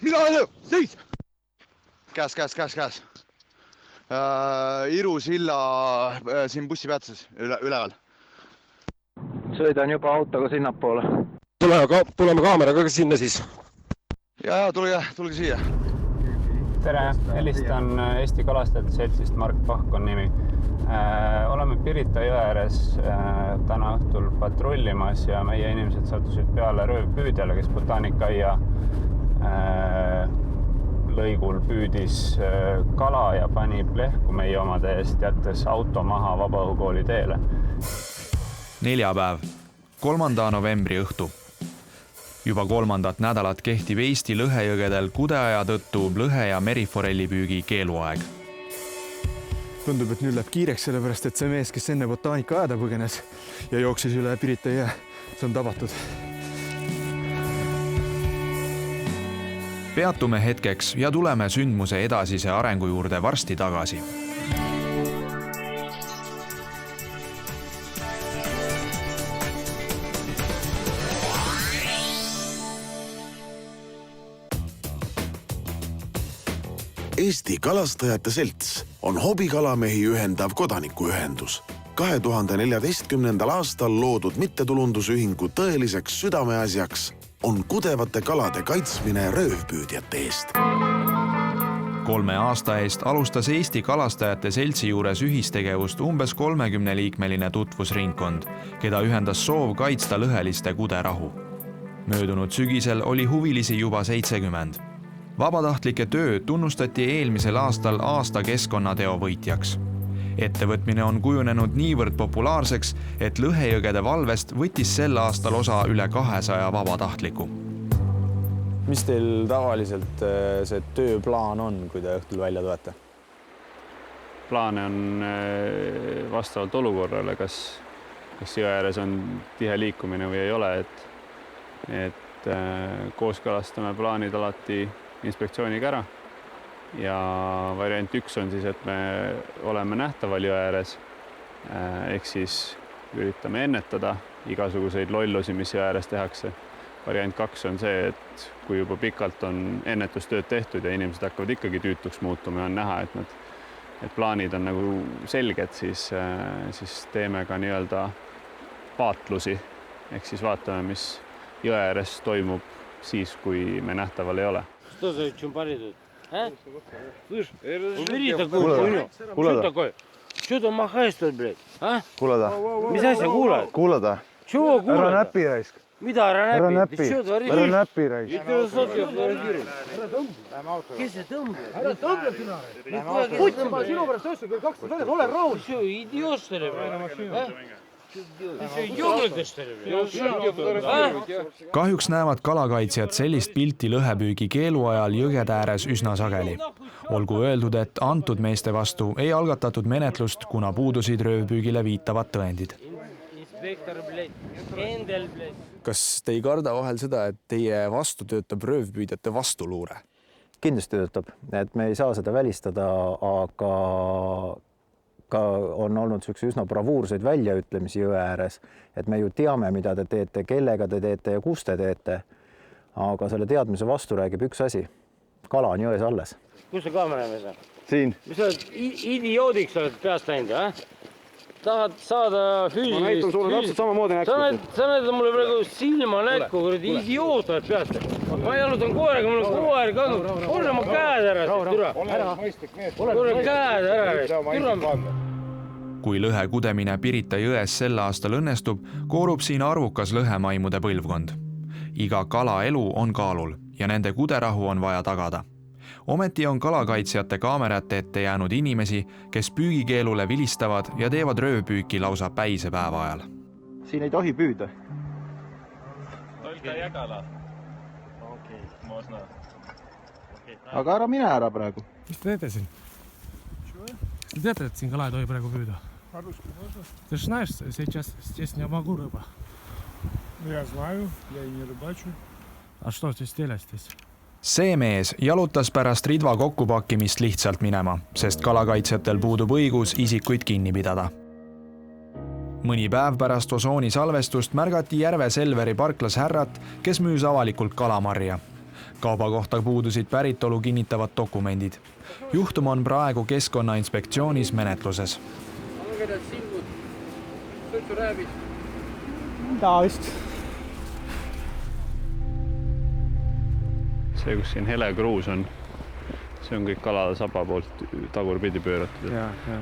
Mina seis! Käes. Iru silla siin bussipeatuses üleval. Sõidan juba autoga sinnapoole. Tuleme kaameraga sinna siis. Ja, tulge siia. Tere, helistan Eesti Kalastajate Seltsist, Mark Pahk on nimi. Oleme Pirita jõe ääres täna õhtul patrullimas ja meie inimesed sattusid peale röövpüüdjale, kes Botaanikaaia lõigul püüdis kala ja pani plehku meie omade eest, jättes auto maha Vabaõhukooli teele. Neljapäev, 3. novembri õhtu. Juba 3. nädalat kehtib Eesti lõhejõgedel kudeaja tõttu lõhe- ja meriforellipüügi keeluaeg. Tundub, et nüüd läheb kiireks, sellepärast, et see mees, kes enne Botaanikaaeda põgenes ja jooksis üle Pirita jõe, see on tabatud. Peatume hetkeks ja tuleme sündmuse edasise arengu juurde varsti tagasi. Eesti Kalastajate Selts on hobikalamehi ühendav kodanikuühendus. 2014. aastal loodud mittetulundusühingu tõeliseks südameasjaks on kudevate kalade kaitsmine röövpüüdjate eest. 3 aasta eest alustas Eesti Kalastajate Seltsi juures ühistegevust umbes 30-liikmeline tutvusringkond, keda ühendas soov kaitsta lõheliste kuderahu. Möödunud sügisel oli huvilisi juba 70. Vabatahtlike töö tunnustati eelmisel aastal aasta keskkonnateo võitjaks. Ettevõtmine on kujunenud niivõrd populaarseks, et lõhejõgede valvest võttis sel aastal osa üle 200 vabatahtliku. Mis teil tavaliselt see tööplaan on, kui te õhtul välja tulete? Plaane on vastavalt olukorrale, kas jõe ääres on tihe liikumine või ei ole, et kooskõlastame plaanid alati inspektsiooniga ära. Ja variant 1 on siis, et me oleme nähtaval jõe ääres, ehk siis üritame ennetada igasuguseid lollusi, mis jõe ääres tehakse. Variant 2 on see, et kui juba pikalt on ennetustööd tehtud ja inimesed hakkavad ikkagi tüütuks muutuma ja on näha, et plaanid on nagu selged, siis teeme ka nii-öelda vaatlusi, ehk siis vaatame, mis jõe ääres toimub siis, kui me nähtaval ei ole. Что за чумпарит? А? Слышь, убери такую хуйню. Что такое? Что ты махаешь тут, блядь? А? Kuulada. Mis asja kuulad? Kuulada. Чего kuulad? Ära näpi raisk. Mida ära näpi? Ты что tvarишь? Ära näpi raisk. Mitte sotki fluoridiirib. Kes see tõmbab? Ära tõmbab sina. Putt ma sinu pärast öösel kell 12 väljas, ole rahul. Что, идиот, что ли? Kahjuks näevad kalakaitsjad sellist pilti lõhepüügi keeluajal jõgede ääres üsna sageli. Olgu öeldud, et antud meeste vastu ei algatatud menetlust, kuna puudusid röövpüügile viitavad tõendid. Kas te ei karda vahel seda, et teie vastu töötab röövpüüdjate vastuluure? Kindlasti töötab, et me ei saa seda välistada, aga ka on olnud üsna bravuurseid väljaütlemisi jõe ääres, et me ju teame, mida te teete, kellega te teete ja kus te teete. Aga selle teadmise vastu räägib üks asi. Kala on jões alles. Kus see kaameramees on? Siin. Mis sa oled idioodiks oled peast läinud, tahad saada füüsilist? Ma näitan sulle täpselt samamoodi näkku. Sa näitad mulle praegu silma näkku, kuradi idioot oled peast. Ma jalutan koeraga, mul on koer kandnud. Ole ma käed ära, türa. Ole käed ära. Kui lõhe kudemine Pirita jões sel aastal õnnestub, koorub siin arvukas lõhemaimude põlvkond. Iga kala elu on kaalul ja nende kuderahu on vaja tagada. Ometi on kalakaitsjate kaamerate ette jäänud inimesi, kes püügikeelule vilistavad ja teevad röövpüüki lausa päisepäeva ajal. Siin ei tohi püüda. Aga ära mine ära praegu. Mis te teete siin? Te teate, et siin kala ei tohi praegu püüda? Ты же знаешь, сейчас здесь не могу рыба. Я знаю, я и не рыбачу. А что здесь делать здесь? See mees jalutas pärast ridva kokkupakkimist lihtsalt minema, sest kalakaitsjatel puudub õigus isikuid kinni pidada. Mõni päev pärast osooni salvestust märgati Järve Selveri parklas härrat, kes müüs avalikult kalamarja. Kauba kohta puudusid päritolu kinnitavad dokumendid. Juhtum on praegu Keskkonnainspektsioonis menetluses. See, kus siin hele kruus on, see on kõik kalasaba poolt tagurpidi pööratud.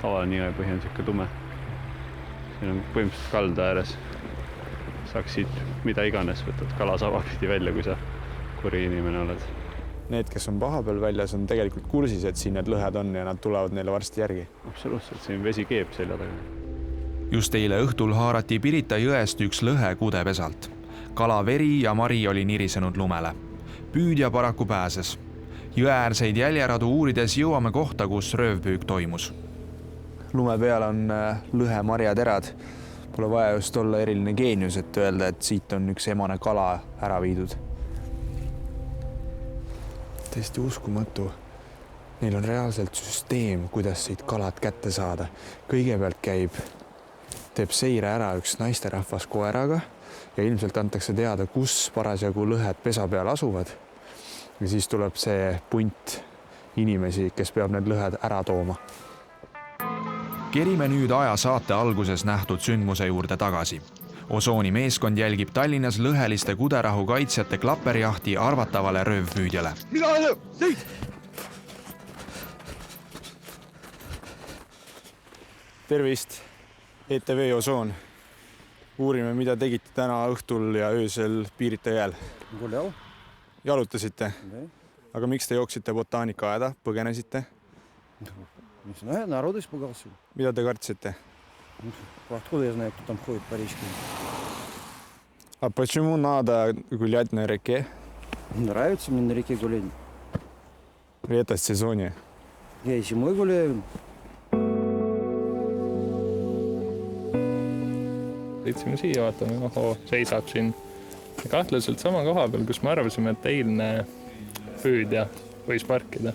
Tavaline jõepõhi on siuke tume. Siin on põhimõtteliselt kalda ääres. Saaks siit mida iganes võtad kalasaba pidi välja, kui sa kuri inimene oled. Need, kes on paha peal väljas, on tegelikult kursis, et siin need lõhed on ja nad tulevad neile varsti järgi. Absoluutselt, siin vesi keeb selja taga. Just eile õhtul haarati Pirita jõest üks lõhe kudepesalt. Kala veri ja mari oli nirisenud lumele. Püüdja paraku pääses. Jõeäärseid jäljeradu uurides jõuame kohta, kus röövpüük toimus. Lume peal on lõhe marjaterad. Pole vaja just olla eriline geenius, et öelda, et siit on üks emane kala ära viidud. Tõesti uskumatu. Neil on reaalselt süsteem, kuidas siit kalad kätte saada. Kõigepealt teeb seire ära üks naisterahvas koeraga ja ilmselt antakse teada, kus parasjagu lõhed pesa peal asuvad. Ja siis tuleb see punt inimesi, kes peab need lõhed ära tooma. Kerime nüüd aja saate alguses nähtud sündmuse juurde tagasi. Osooni meeskond jälgib Tallinnas lõheliste kuderahu kaitsjate klapperjahti arvatavale röövpüüdjale. Mida on? Seis! Tervist, ETV Osoon. Uurime, mida tegite täna õhtul ja öösel Pirita jääl. Jalutasite? Aga miks te jooksite botaanikaaeda, põgenesite? Народу испугался. Mida te kartsite? Откуда я знаю, кто там ходит по речке? А почему надо гулять на реке? Нравится мне на реке гулять. В этом сезоне. Я и зимой гуляю. Sõitsime siia, vaatame, seisab siin kahtlaselt sama koha peal, kus me arvasime, et eilne püüdja võis parkida.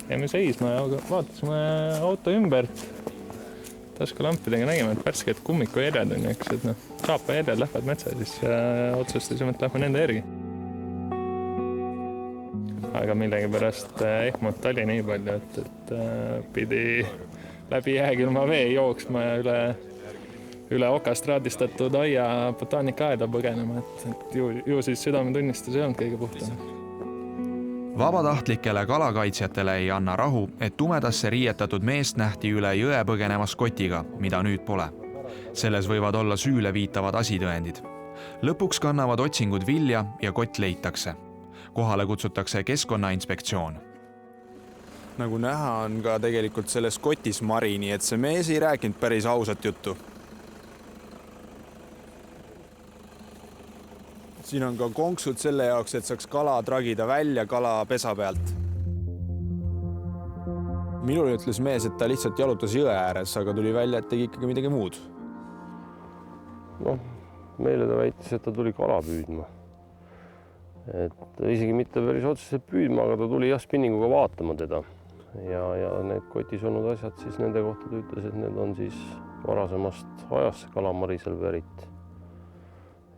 Jäime seisma ja vaatasime auto ümbert. Taskulampidega nägime, et värsked kummikujärjed on, eks, et saapajärjed lähevad metsa, siis otsustasime, et lähme nende järgi. Aga millegipärast ehmut oli nii palju, et pidi läbi jääkülma vee jooksma ja üle okast raadistatud aia botaanikaaeda põgenema, et ju siis südametunnistus ei olnud kõige puhtam. Vabatahtlikele kalakaitsjatele ei anna rahu, et tumedasse riietatud meest nähti üle jõe põgenemas kotiga, mida nüüd pole. Selles võivad olla süüle viitavad asitõendid. Lõpuks kannavad otsingud vilja ja kott leitakse. Kohale kutsutakse Keskkonnainspektsioon. Nagu näha on ka tegelikult selles kotis mari, nii et see mees ei rääkinud päris ausat juttu. Siin on ka konksud selle jaoks, et saaks kala tragida välja kala pesa pealt. Minul ütles mees, et ta lihtsalt jalutas jõe ääres, aga tuli välja, et tegi ikkagi midagi muud. Meile ta väitis, et ta tuli kala püüdma. Et isegi mitte päris otseselt püüdma, aga ta tuli spinninguga vaatama teda. Ja need kotis olnud asjad siis nende kohta ta ütles, et need on siis varasemast ajast kalamarisel pärit.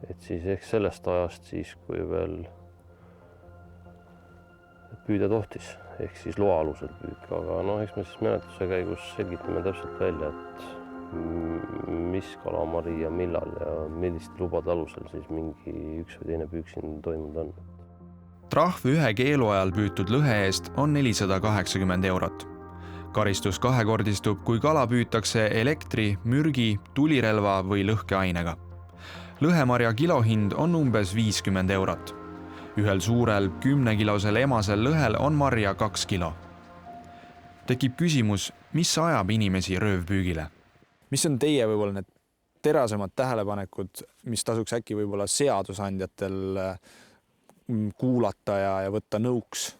Et siis ehk sellest ajast siis, kui veel püüda tohtis, ehk siis loa alusel püük. Aga eks me siis menetluse käigus selgitame täpselt välja, et mis kalamari ja millal ja millist lubade alusel siis mingi üks või teine püük siin toimunud on. Trahv ühe keelu ajal püütud lõhe eest on 480 €. Karistus kahekordistub, kui kala püütakse elektri, mürgi, tulirelva või lõhkeainega. Lõhemarja kilohind on umbes 50 €. Ühel suurel 10-kilosel emasel lõhel on marja 2 kilo. Tekib küsimus, mis ajab inimesi röövpüügile? Mis on teie võib-olla need terasemad tähelepanekud, mis tasuks äkki võib-olla seadusandjatel kuulata ja võtta nõuks?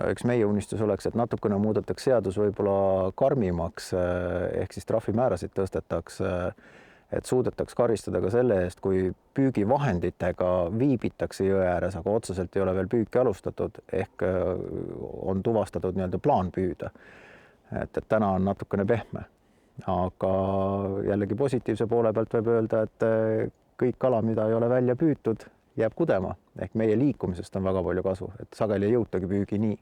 Eks meie unistus oleks, et natukene muudetaks seadus võib-olla karmimaks, ehk siis trahvimäärasid tõstetaks, et suudetaks karistada ka selle eest, kui püügivahenditega viibitakse jõe ääres, aga otseselt ei ole veel püüki alustatud, ehk on tuvastatud plaan püüda. Et täna on natukene pehme, aga jällegi positiivse poole pealt võib öelda, et kõik kala, mida ei ole välja püütud jääb kudema ehk meie liikumisest on väga palju kasu, et sageli ei jõutagi püügi nii.